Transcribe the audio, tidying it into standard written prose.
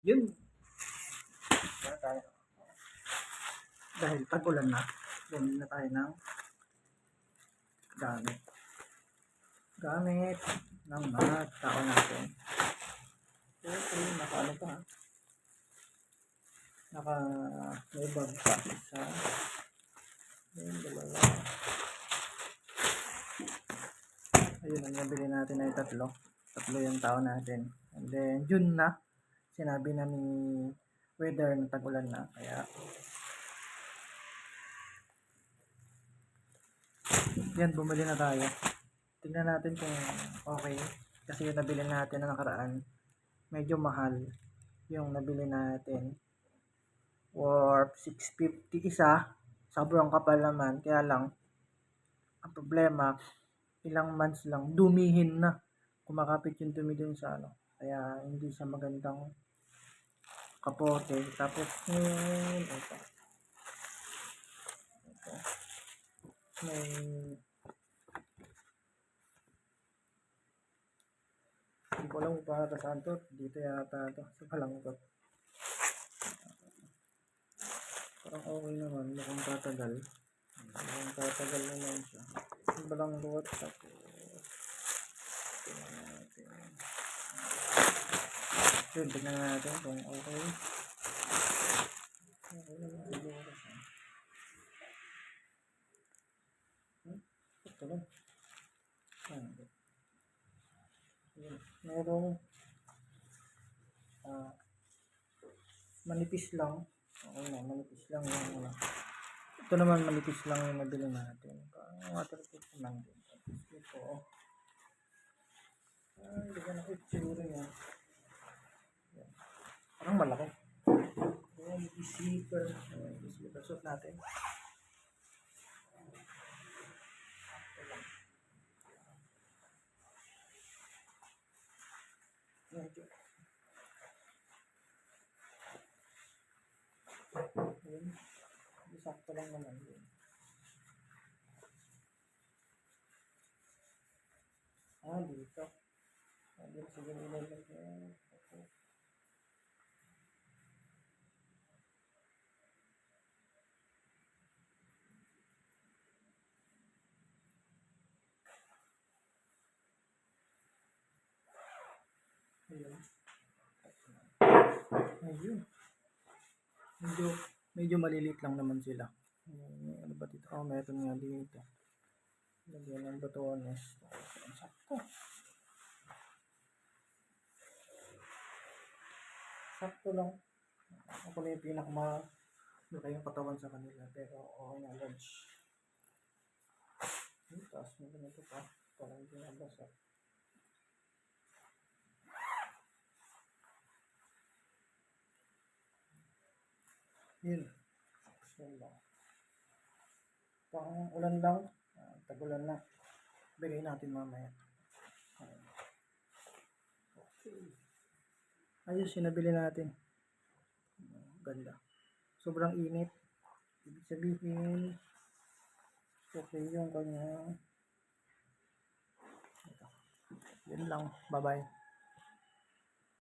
Yun. Tayo. Dahil tag-ulan na, bumili na tayo ng gamit ng mga tao natin. Okay, naka-ano pa, naka may bag pa isa, yung dalawa, ayun ang nabili natin ay tatlo yung tao natin. And then June na, sinabi na ni weather na tag-ulan na, kaya yan, bumili na tayo. Tingnan natin kung okay, kasi yung nabili natin na nakaraan medyo mahal. Yung nabili natin worth 650 isa, sobrang kapal naman, kaya lang ang problema ilang months lang dumihin na, kumakapit yung dumi dun sa ano, kaya hindi siya magandang kapote. Tapos ito may hindi ko alam kung para saan to, dito yata to sa palanggot. Parang okay naman, mukhang tatagal naman siya. Yung balanggot, tapos tingnan natin kung okay. Okay naman siguro siya. Ito lang. Merong manipis lang. Okay na, manipis lang yung ano. Ito naman manipis lang yung nabili natin. Parang waterproof naman din. Ito. Hindi ka nakitsura niya. Parang malaki. Ayan, i-slipper. I-slipper suit natin. Medyo. Ayan. Sakto lang naman yun. Dito. Dito sige nilalagay. Okay. Ayun. Medyo malilit lang naman sila. Ano ba dito? Meron nga dito. Lagyan ng botones. Sakto. Sakto lang. Ako na yung malaki yung katawan sa kanila. Pero okay na, large. Tapos may ganito pa. Parang hindi nabasa. Yun. Pang ulan lang. Tag-ulan na. Bigay natin mamaya. Okay. Ayos, sinabili natin. Ganda. Sobrang init. Ibig sabihin, okay yung kanya. Yun lang. Bye-bye.